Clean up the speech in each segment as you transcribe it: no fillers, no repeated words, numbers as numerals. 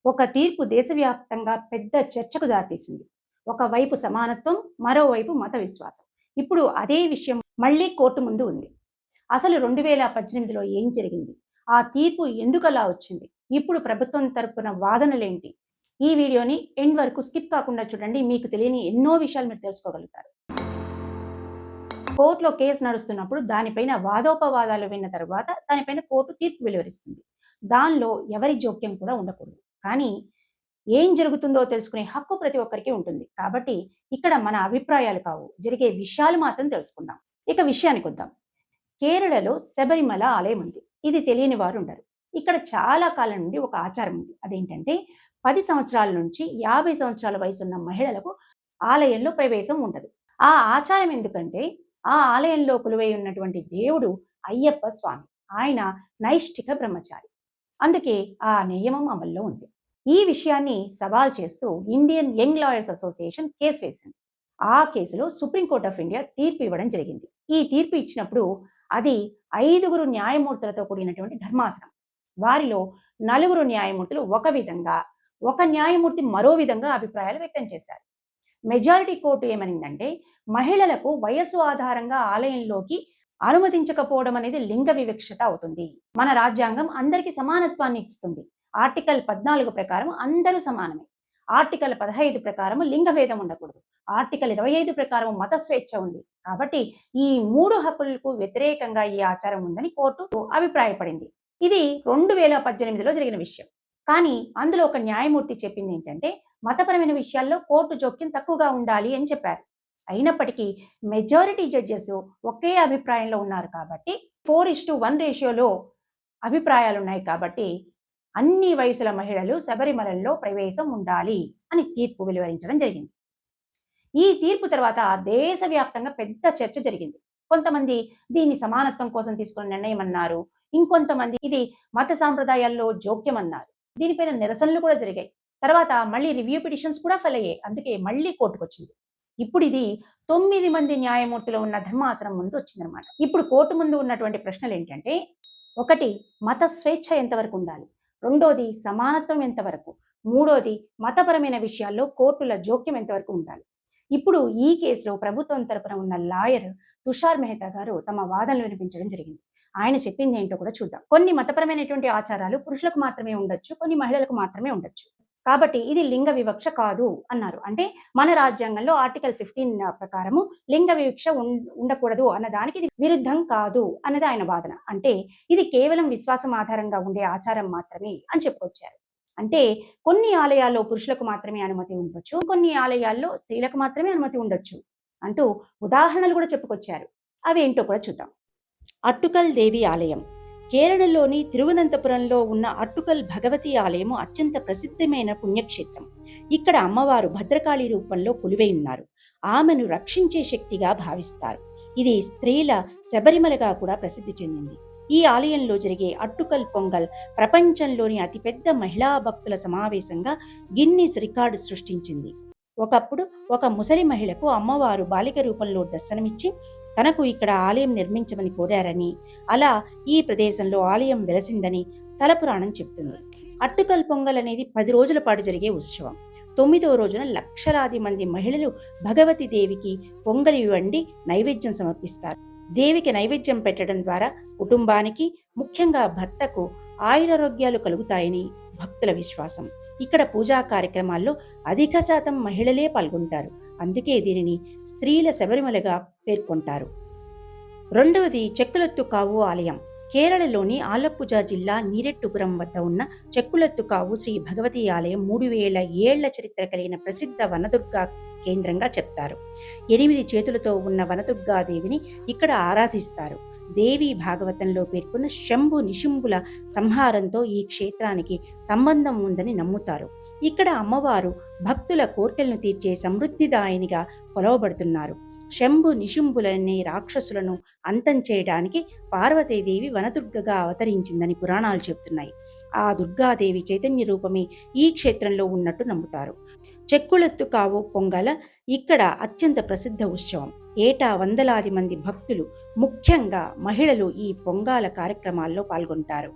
ఒక తీర్పు దేశవ్యాప్తంగా పెద్ద చర్చకు దారితీసింది. ఒకవైపు సమానత్వం, మరోవైపు మత విశ్వాసం. ఇప్పుడు అదే విషయం మళ్ళీ కోర్టు ముందు ఉంది. అసలు 2018లో ఏం జరిగింది? ఆ తీర్పు ఎందుకలా వచ్చింది? ఇప్పుడు ప్రభుత్వం తరపున వాదనలేంటి? ఈ వీడియోని ఎండ్ వరకు స్కిప్ కాకుండా చూడండి. మీకు తెలియని ఎన్నో విషయాలు మీరు తెలుసుకోగలుగుతారు. కోర్టులో కేసు నడుస్తున్నప్పుడు దానిపైన వాదోపవాదాలు విన్న తర్వాత దానిపైన కోర్టు తీర్పు వెలువరిస్తుంది. దానిలో ఎవరి జోక్యం కూడా ఉండకూడదు. కానీ ఏం జరుగుతుందో తెలుసుకునే హక్కు ప్రతి ఒక్కరికి ఉంటుంది. కాబట్టి ఇక్కడ మన అభిప్రాయాలు కావు, జరిగే విషయాలు మాత్రం తెలుసుకుందాం. ఇక విషయానికి వద్దాం. కేరళలో శబరిమల ఆలయం ఉంది. ఇది తెలియని వారు ఉండరు. ఇక్కడ చాలా కాలం నుండి ఒక ఆచారం ఉంది. అదేంటంటే 10 సంవత్సరాల నుంచి 50 సంవత్సరాల వయసున్న మహిళలకు ఆలయంలో ప్రవేశం ఉండదు. ఆ ఆచారం ఎందుకంటే ఆ ఆలయంలో కొలువై ఉన్నటువంటి దేవుడు అయ్యప్ప స్వామి. ఆయన నైష్ఠిక బ్రహ్మచారి. అందుకే ఆ నియమం అమల్లో ఉంది. ఈ విషయాన్ని సవాల్ చేస్తూ Indian young lawyers association case వేసింది. ఆ కేసులో సుప్రీంకోర్ట్ ఆఫ్ ఇండియా తీర్పు ఇవ్వడం జరిగింది. ఈ తీర్పు ఇచ్చినప్పుడు అది 5 న్యాయమూర్తులతో కూడినటువంటి ధర్మాసనం. వారిలో 4 న్యాయమూర్తులు ఒక విధంగా, ఒక న్యాయమూర్తి మరో విధంగా అభిప్రాయాలు వ్యక్తం చేశారు. మెజారిటీ కోర్టు ఏమనిందంటే మహిళలకు వయస్సు ఆధారంగా ఆలయంలోకి అనుమతించకపోవడం అనేది లింగ వివక్షత అవుతుంది. మన రాజ్యాంగం అందరికీ సమానత్వాన్ని ఇస్తుంది. ఆర్టికల్ 14 ప్రకారం అందరూ సమానమే. ఆర్టికల్ 15 ప్రకారం లింగ భేదం ఉండకూడదు. ఆర్టికల్ 25 ప్రకారం మత స్వేచ్ఛ ఉంది. కాబట్టి ఈ 3 హక్కులకు వ్యతిరేకంగా ఈ ఆచారం ఉందని కోర్టు అభిప్రాయపడింది. ఇది 2018లో జరిగిన విషయం. కానీ అందులో ఒక న్యాయమూర్తి చెప్పింది ఏంటంటే మతపరమైన విషయాల్లో కోర్టు జోక్యం తక్కువగా ఉండాలి అని చెప్పారు. అయినప్పటికీ మెజారిటీ జడ్జెస్ ఒకే అభిప్రాయంలో ఉన్నారు కాబట్టి 4:1 రేషియోలో అభిప్రాయాలు ఉన్నాయి కాబట్టి అన్ని వయసుల మహిళలు శబరిమలలో ప్రవేశం ఉండాలి అని తీర్పు వెలువరించడం జరిగింది. ఈ తీర్పు తర్వాత దేశవ్యాప్తంగా పెద్ద చర్చ జరిగింది. కొంతమంది దీన్ని సమానత్వం కోసం తీసుకున్న నిర్ణయం అన్నారు. ఇంకొంతమంది ఇది మత సాంప్రదాయాల్లో జోక్యం అన్నారు. దీనిపైన నిరసనలు కూడా జరిగాయి. తర్వాత మళ్ళీ రివ్యూ పిటిషన్స్ కూడా ఫైల్ అయ్యాయి. అందుకే మళ్ళీ కోర్టుకు వచ్చింది. ఇప్పుడు ఇది 9 మంది న్యాయమూర్తులు ఉన్న ధర్మాసనం ముందు వచ్చిందనమాట. ఇప్పుడు కోర్టు ముందు ఉన్నటువంటి ప్రశ్నలు ఏంటంటే 1 మత స్వేచ్ఛ ఎంతవరకు ఉండాలి, 2ది సమానత్వం ఎంతవరకు, 3ది మతపరమైన విషయాల్లో కోర్టుల జోక్యం ఎంతవరకు ఉండాలి. ఇప్పుడు ఈ కేసులో ప్రభుత్వం తరపున ఉన్న లాయర్ తుషార్ మెహతా గారు తమ వాదనలు వినిపించడం జరిగింది. ఆయన చెప్పింది ఏంటో కూడా చూద్దాం. కొన్ని మతపరమైనటువంటి ఆచారాలు పురుషులకు మాత్రమే ఉండొచ్చు, కొన్ని మహిళలకు మాత్రమే ఉండొచ్చు. కాబట్టి ఇది లింగ వివక్ష కాదు అన్నారు. అంటే మన రాజ్యాంగంలో ఆర్టికల్ 15 ప్రకారము లింగ వివక్ష ఉండకూడదు అన్న దానికి ఇది విరుద్ధం కాదు అన్నది ఆయన వాదన. అంటే ఇది కేవలం విశ్వాసం ఆధారంగా ఉండే ఆచారం మాత్రమే అని చెప్పుకొచ్చారు. అంటే కొన్ని ఆలయాల్లో పురుషులకు మాత్రమే అనుమతి ఉండొచ్చు, కొన్ని ఆలయాల్లో స్త్రీలకు మాత్రమే అనుమతి ఉండొచ్చు అంటూ ఉదాహరణలు కూడా చెప్పుకొచ్చారు. అవి ఏంటో కూడా చూద్దాం. అట్టుకల్ దేవి ఆలయం. కేరళలోని తిరువనంతపురంలో ఉన్న అట్టుకల్ భగవతి ఆలయము అత్యంత ప్రసిద్ధమైన పుణ్యక్షేత్రం. ఇక్కడ అమ్మవారు భద్రకాళి రూపంలో కొలువై ఉన్నారు. ఆమెను రక్షించే శక్తిగా భావిస్తారు. ఇది స్త్రీల శబరిమలగా కూడా ప్రసిద్ధి చెందింది. ఈ ఆలయంలో జరిగే అట్టుకల్ పొంగల్ ప్రపంచంలోని అతిపెద్ద మహిళా భక్తుల సమావేశంగా గిన్నిస్ రికార్డు సృష్టించింది. ఒకప్పుడు ఒక ముసలి మహిళకు అమ్మవారు బాలిక రూపంలో దర్శనమిచ్చి తనకు ఇక్కడ ఆలయం నిర్మించమని కోరారని, అలా ఈ ప్రదేశంలో ఆలయం వెలసిందని స్థల పురాణం చెబుతుంది. అట్టుకల్ పొంగల్ అనేది 10 రోజుల పాటు జరిగే ఉత్సవం. 9వ రోజున లక్షలాది మంది మహిళలు భగవతి దేవికి పొంగలి వండి నైవేద్యం సమర్పిస్తారు. దేవికి నైవేద్యం పెట్టడం ద్వారా కుటుంబానికి, ముఖ్యంగా భర్తకు ఆయురారోగ్యాలు కలుగుతాయని భక్తుల విశ్వాసం. ఇక్కడ పూజా కార్యక్రమాల్లో అధిక శాతం మహిళలే పాల్గొంటారు. అందుకే దీనిని స్త్రీల శబరిమలగా పేర్కొంటారు. 2వది చెక్కులత్తుకావు ఆలయం. కేరళలోని ఆలప్పుజ జిల్లా నీరెట్టుపురం వద్ద ఉన్న చెక్కులత్తుకావు శ్రీ భగవతి ఆలయం 3000 ఏళ్ల చరిత్ర కలిగిన ప్రసిద్ధ వనదుర్గా కేంద్రంగా చెప్తారు. 8 చేతులతో ఉన్న వనదుర్గాదేవిని ఇక్కడ ఆరాధిస్తారు. దేవి భాగవతంలో పేర్కొన్న శంభు నిశుంభుల సంహారంతో ఈ క్షేత్రానికి సంబంధం ఉందని నమ్ముతారు. ఇక్కడ అమ్మవారు భక్తుల కోర్కెలను తీర్చే సమృద్ధిదాయినిగా కొలవబడుతున్నారు. శంభు నిశుంభులనే రాక్షసులను అంతం చేయడానికి పార్వతీదేవి వనదుర్గగా అవతరించిందని పురాణాలు చెబుతున్నాయి. ఆ దుర్గాదేవి చైతన్య రూపమే ఈ క్షేత్రంలో ఉన్నట్టు నమ్ముతారు. చెక్కులత్తుకావు పొంగల ఇక్కడ అత్యంత ప్రసిద్ధ ఉత్సవం. ఏటా వందలాది మంది భక్తులు, ముఖ్యంగా మహిళలు ఈ పొంగాల కార్యక్రమాల్లో పాల్గొంటారు.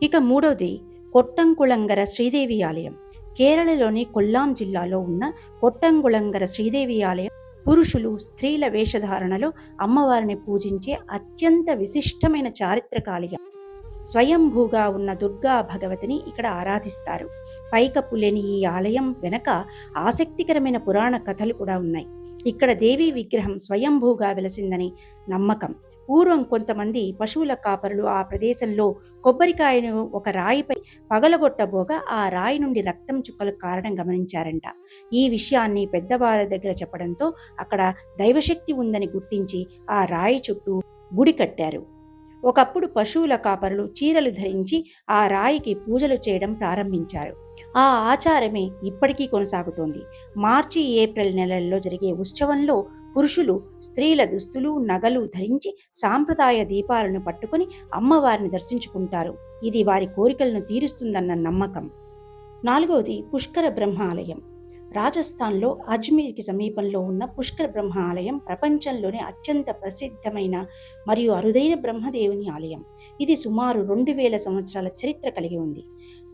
ఇక 3వది కొట్టంకుళంగర శ్రీదేవి ఆలయం కేరళలోని కొల్లాం జిల్లాలో ఉన్న కొట్టంకుళంగర శ్రీదేవి ఆలయం పురుషులు స్త్రీల వేషధారణలో అమ్మవారిని పూజించే అత్యంత విశిష్టమైన చారిత్రక ఆలయం. స్వయంభూగా ఉన్న దుర్గా భగవతిని ఇక్కడ ఆరాధిస్తారు. పైకప్పు లేని ఈ ఆలయం వెనక ఆసక్తికరమైన పురాణ కథలు కూడా ఉన్నాయి. ఇక్కడ దేవీ విగ్రహం స్వయంభూగా వెలసిందని నమ్మకం. పూర్వం కొంతమంది పశువుల కాపరులు ఆ ప్రదేశంలో కొబ్బరికాయను ఒక రాయిపై పగలగొట్టబోగా ఆ రాయి నుండి రక్తం చుక్కల కారణం గమనించారంట. ఈ విషయాన్ని పెద్దవారి దగ్గర చెప్పడంతో అక్కడ దైవశక్తి ఉందని గుర్తించి ఆ రాయి చుట్టూ గుడి కట్టారు. ఒకప్పుడు పశువుల కాపరులు చీరలు ధరించి ఆ రాయికి పూజలు చేయడం ప్రారంభించారు. ఆ ఆచారమే ఇప్పటికీ కొనసాగుతోంది. మార్చి, ఏప్రిల్ నెలల్లో జరిగే ఉత్సవంలో పురుషులు స్త్రీల దుస్తులు, నగలు ధరించి సాంప్రదాయ దీపాలను పట్టుకొని అమ్మవారిని దర్శించుకుంటారు. ఇది వారి కోరికలను తీరుస్తుందన్న నమ్మకం. 4వది పుష్కర బ్రహ్మ ఆలయం. రాజస్థాన్లో అజ్మీర్కి సమీపంలో ఉన్న పుష్కర బ్రహ్మ ఆలయం ప్రపంచంలోనే అత్యంత ప్రసిద్ధమైన మరియు అరుదైన బ్రహ్మదేవుని ఆలయం. ఇది సుమారు 2000 సంవత్సరాల చరిత్ర కలిగి ఉంది.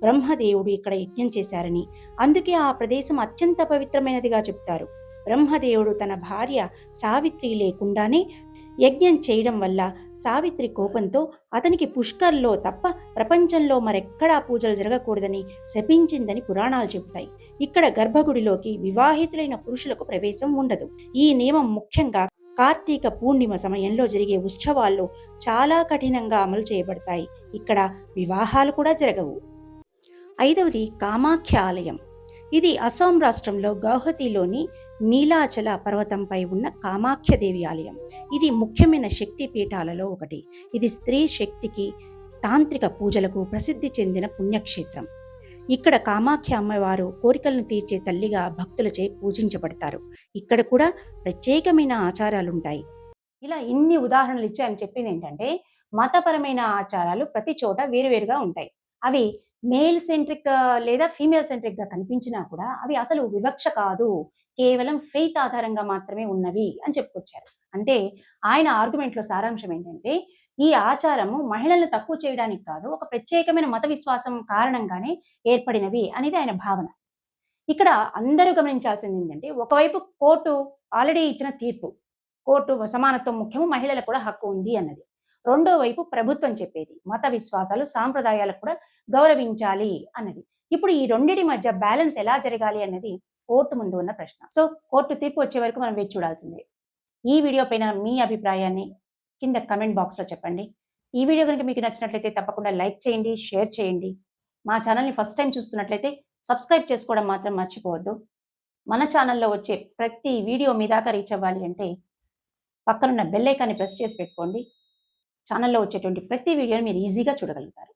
బ్రహ్మదేవుడు ఇక్కడ యజ్ఞం చేశారని, అందుకే ఆ ప్రదేశం అత్యంత పవిత్రమైనదిగా చెప్తారు. బ్రహ్మదేవుడు తన భార్య సావిత్రి లేకుండానే యజ్ఞం చేయడం వల్ల సావిత్రి కోపంతో అతనికి పుష్కర్లో తప్ప ప్రపంచంలో మరెక్కడా పూజలు జరగకూడదని శపించిందని పురాణాలు చెబుతాయి. ఇక్కడ గర్భగుడిలోకి వివాహితులైన పురుషులకు ప్రవేశం ఉండదు. ఈ నియమం ముఖ్యంగా కార్తీక పూర్ణిమ సమయంలో జరిగే ఉత్సవాల్లో చాలా కఠినంగా అమలు చేయబడతాయి. ఇక్కడ వివాహాలు కూడా జరగవు. 5వది కామాఖ్య ఆలయం. ఇది అస్సాం రాష్ట్రంలో గౌహతిలోని నీలాచల పర్వతంపై ఉన్న కామాఖ్యదేవి ఆలయం. ఇది ముఖ్యమైన శక్తి పీఠాలలో ఒకటి. ఇది స్త్రీ శక్తికి, తాంత్రిక పూజలకు ప్రసిద్ధి చెందిన పుణ్యక్షేత్రం. ఇక్కడ కామాఖ్య అమ్మవారు కోరికలను తీర్చే తల్లిగా భక్తులచే పూజించబడతారు. ఇక్కడ కూడా ప్రత్యేకమైన ఆచారాలుంటాయి. ఇలా ఇన్ని ఉదాహరణలు ఇచ్చాయని చెప్పింది ఏంటంటే, మతపరమైన ఆచారాలు ప్రతి చోట వేరువేరుగా ఉంటాయి. అవి మేల్ సెంట్రిక్ లేదా ఫీమేల్ సెంట్రిక్ గా కనిపించినా కూడా అవి అసలు వివక్ష కాదు, కేవలం ఫెయిత్ ఆధారంగా మాత్రమే ఉన్నవి అని చెప్పుకొచ్చారు. అంటే ఆయన ఆర్గ్యుమెంట్లో సారాంశం ఏంటంటే, ఈ ఆచారము మహిళలను తక్కువ చేయడానికి కాదు, ఒక ప్రత్యేకమైన మత విశ్వాసం కారణంగానే ఏర్పడినవి అనేది ఆయన భావన. ఇక్కడ అందరూ గమనించాల్సింది ఏంటంటే, ఒకవైపు కోర్టు ఆల్రెడీ ఇచ్చిన తీర్పు, కోర్టు సమానత్వం ముఖ్యము, మహిళలకు కూడా హక్కు ఉంది అన్నది. రెండో వైపు ప్రభుత్వం చెప్పేది మత విశ్వాసాలు, సాంప్రదాయాలకు కూడా గౌరవించాలి అన్నది. ఇప్పుడు ఈ రెండిటి మధ్య బ్యాలెన్స్ ఎలా జరగాలి అన్నది కోర్టు ముందు ఉన్న ప్రశ్న. సో కోర్టు తీర్పు వచ్చే వరకు మనం వేచి చూడాల్సిందే. ఈ వీడియో పైన మీ అభిప్రాయాన్ని కింద కమెంట్ బాక్స్లో చెప్పండి. ఈ వీడియో కనుక మీకు నచ్చినట్లయితే తప్పకుండా లైక్ చేయండి, షేర్ చేయండి. మా ఛానల్ని ఫస్ట్ టైం చూస్తున్నట్లయితే సబ్స్క్రైబ్ చేసుకోవడం మాత్రం మర్చిపోవద్దు. మన ఛానల్లో వచ్చే ప్రతి వీడియో మీ దాకా రీచ్ అవ్వాలి అంటే పక్కనున్న బెల్ ఐకాన్ని ప్రెస్ చేసి పెట్టుకోండి. ఛానల్లో వచ్చేటువంటి ప్రతి వీడియోని మీరు ఈజీగా చూడగలుగుతారు.